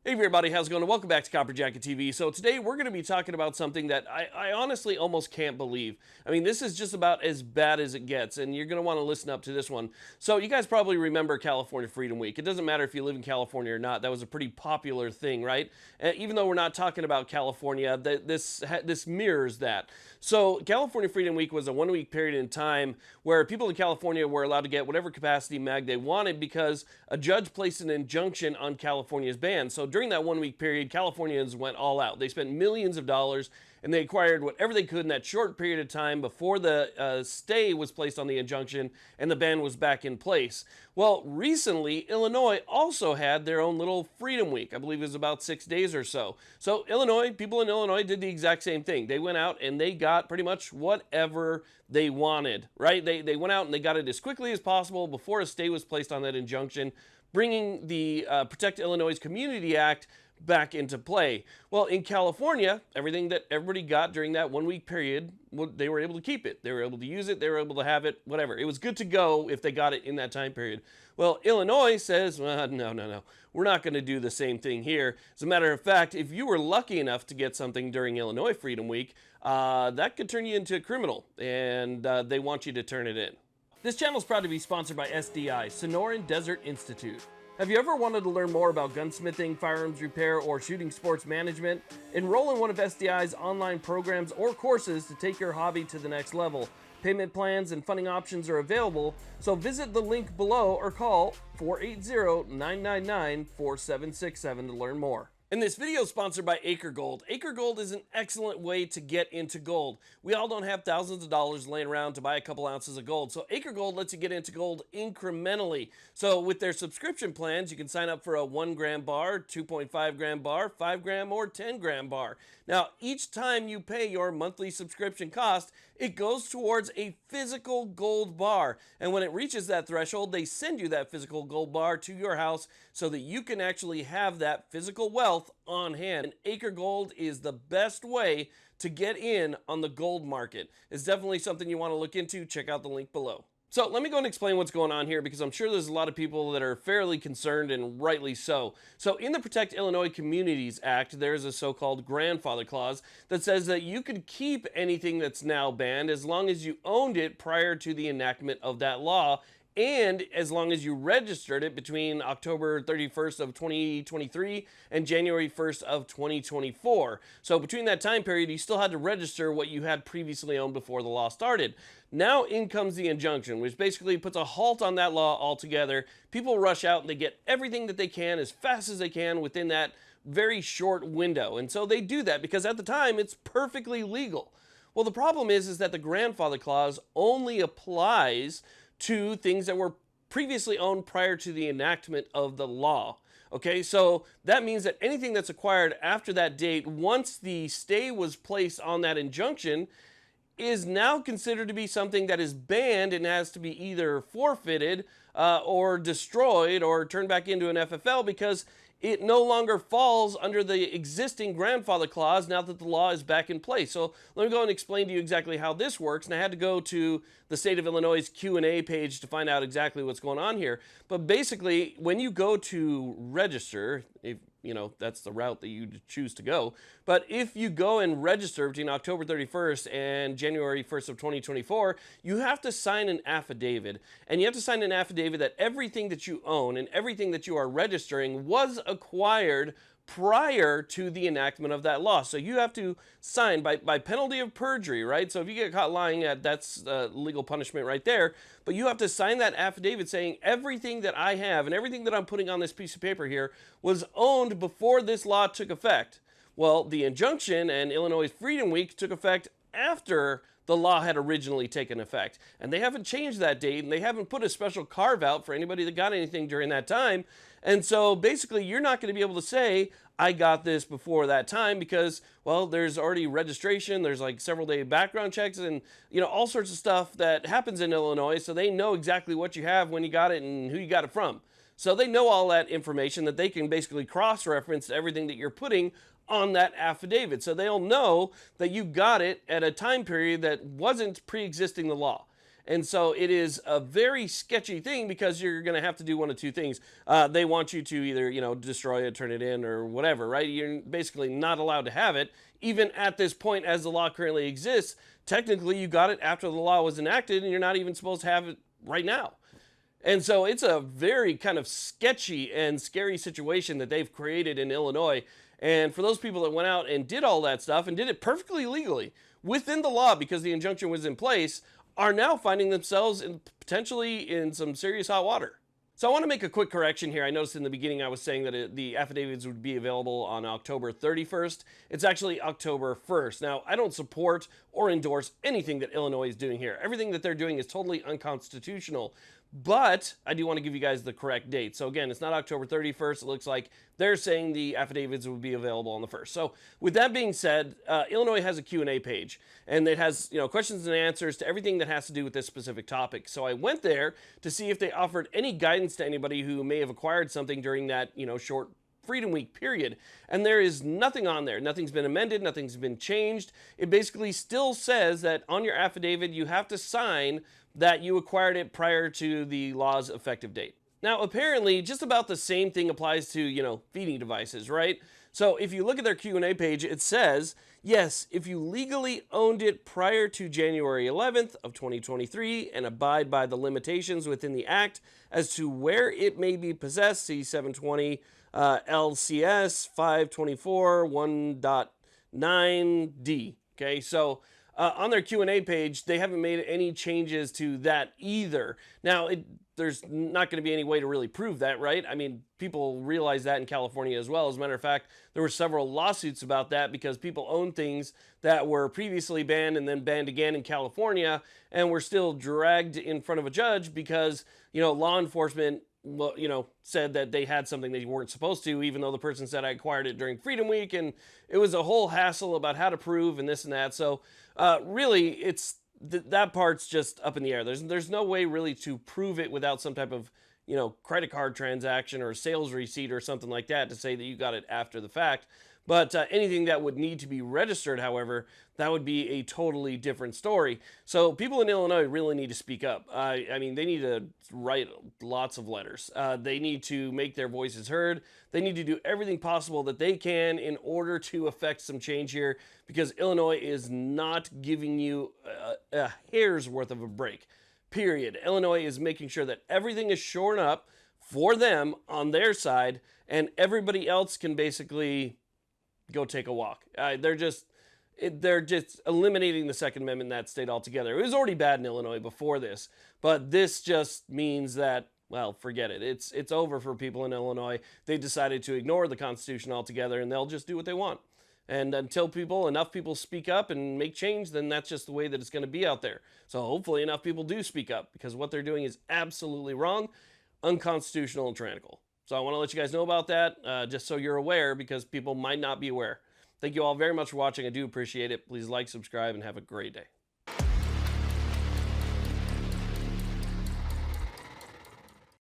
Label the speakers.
Speaker 1: Hey everybody, how's it going? Welcome back to Copper Jacket TV. So today we're going to be talking about something that I honestly almost can't believe. I mean, this is just about as bad as it gets, and you're going to want to listen up to this one. So you guys probably remember California Freedom Week. It doesn't matter if you live in California or not. That was a pretty popular thing, right? Even though we're not talking about California, this mirrors that. So California Freedom Week was a one-week period in time where people in California were allowed to get whatever capacity mag they wanted because a judge placed an injunction on California's ban. So during that one-week period, Californians went all out. They spent millions of dollars and they acquired whatever they could in that short period of time before the stay was placed on the injunction and the ban was back in place. Well, recently, Illinois also had their own little Freedom Week. I believe it was about 6 days or so. So people in Illinois did the exact same thing. They went out and they got pretty much whatever they wanted, right? They went out and they got it as quickly as possible before a stay was placed on that injunction, bringing the Protect Illinois Community Act back into play. Well, in California, everything that everybody got during that one-week period, they were able to keep it. They were able to use it. They were able to have it, whatever. It was good to go if they got it in that time period. Well, Illinois says, well, no. We're not going to do the same thing here. As a matter of fact, if you were lucky enough to get something during Illinois Freedom Week, that could turn you into a criminal, and they want you to turn it in. This channel is proud to be sponsored by SDI, Sonoran Desert Institute. Have you ever wanted to learn more about gunsmithing, firearms repair, or shooting sports management? Enroll in one of SDI's online programs or courses to take your hobby to the next level. Payment plans and funding options are available, so visit the link below or call 480-999-4767 to learn more. And this video is sponsored by Acre Gold. Acre Gold is an excellent way to get into gold. We all don't have thousands of dollars laying around to buy a couple ounces of gold. So Acre Gold lets you get into gold incrementally. So with their subscription plans, you can sign up for a 1 gram bar, 2.5 gram bar, 5 gram, or 10 gram bar. Now, each time you pay your monthly subscription cost, it goes towards a physical gold bar. And when it reaches that threshold, they send you that physical gold bar to your house so that you can actually have that physical wealth on hand. And Acre Gold is the best way to get in on the gold market. It's definitely something you want to look into. Check out the link below. So let me go and explain what's going on here, because I'm sure there's a lot of people that are fairly concerned, and rightly so. So in the Protect Illinois Communities Act, there's a so-called grandfather clause that says that you could keep anything that's now banned as long as you owned it prior to the enactment of that law, and as long as you registered it between October 31st of 2023 and January 1st of 2024. So between that time period, you still had to register what you had previously owned before the law started. Now in comes the injunction, which basically puts a halt on that law altogether. People rush out and they get everything that they can as fast as they can within that very short window. And so they do that because at the time it's perfectly legal. Well, the problem is that the grandfather clause only applies to things that were previously owned prior to the enactment of the law. Okay, so that means that anything that's acquired after that date, once the stay was placed on that injunction, is now considered to be something that is banned and has to be either forfeited or destroyed or turned back into an FFL, because it no longer falls under the existing grandfather clause now that the law is back in place. So let me go and explain to you exactly how this works. And I had to go to the state of Illinois' Q&A page to find out exactly what's going on here. But basically, when you go to register, if you know, that's the route that you choose to go. But if you go and register between October 31st and January 1st of 2024, you have to sign an affidavit. And you have to sign an affidavit that everything that you own and everything that you are registering was acquired prior to the enactment of that law. So you have to sign by penalty of perjury, right? So if you get caught lying, that's legal punishment right there. But you have to sign that affidavit saying everything that I have and everything that I'm putting on this piece of paper here was owned before this law took effect. Well, the injunction and Illinois Freedom Week took effect after the law had originally taken effect. And they haven't changed that date, and they haven't put a special carve out for anybody that got anything during that time. And so basically you're not going to be able to say, I got this before that time, because, well, there's already registration, there's like several day background checks, and, you know, all sorts of stuff that happens in Illinois. So they know exactly what you have, when you got it, and who you got it from. So they know all that information that they can basically cross-reference everything that you're putting on that affidavit. So they'll know that you got it at a time period that wasn't pre-existing the law. And so it is a very sketchy thing because you're going to have to do one of two things. They want you to either, destroy it, turn it in, or whatever, right? You're basically not allowed to have it. Even at this point, as the law currently exists, technically you got it after the law was enacted, and you're not even supposed to have it right now. And so it's a very kind of sketchy and scary situation that they've created in Illinois. And for those people that went out and did all that stuff and did it perfectly legally within the law because the injunction was in place, are now finding themselves potentially in some serious hot water. So I want to make a quick correction here. I noticed in the beginning I was saying that the affidavits would be available on October 31st. It's actually October 1st. Now, I don't support or endorse anything that Illinois is doing here. Everything that they're doing is totally unconstitutional. But I do want to give you guys the correct date. So again, it's not October 31st. It looks like they're saying the affidavits will be available on the 1st. So with that being said, Illinois has a Q&A page, and it has questions and answers to everything that has to do with this specific topic. So I went there to see if they offered any guidance to anybody who may have acquired something during that short Freedom Week period. And there is nothing on there. Nothing's been amended. Nothing's been changed. It basically still says that on your affidavit, you have to sign that you acquired it prior to the law's effective date. Now, apparently, just about the same thing applies to, feeding devices, right? So if you look at their Q&A page, it says, yes, if you legally owned it prior to January 11th of 2023 and abide by the limitations within the act as to where it may be possessed, see 720 LCS 524 1.9D. Okay, so on their Q&A page, they haven't made any changes to that either. Now, there's not going to be any way to really prove that, right? I mean, people realize that in California as well. As a matter of fact, there were several lawsuits about that because people own things that were previously banned and then banned again in California and were still dragged in front of a judge because, law enforcement said that they had something they weren't supposed to, even though the person said I acquired it during Freedom Week, and it was a whole hassle about how to prove and this and that. So really, it's that part's just up in the air. There's no way really to prove it without some type of credit card transaction or sales receipt or something like that to say that you got it after the fact. But anything that would need to be registered, however, that would be a totally different story. So people in Illinois really need to speak up. I mean, they need to write lots of letters. They need to make their voices heard. They need to do everything possible that they can in order to affect some change here, because Illinois is not giving you a hair's worth of a break, period. Illinois is making sure that everything is shorn up for them on their side, and everybody else can basically go take a walk. They're just eliminating the Second Amendment in that state altogether. It was already bad in Illinois before this, but this just means that, well, forget it. It's over for people in Illinois. They decided to ignore the Constitution altogether, and they'll just do what they want. And until enough people speak up and make change, then that's just the way that it's going to be out there. So hopefully enough people do speak up, because what they're doing is absolutely wrong, unconstitutional, and tyrannical. So I want to let you guys know about that, just so you're aware, because people might not be aware. Thank you all very much for watching. I do appreciate it. Please like, subscribe, and have a great day.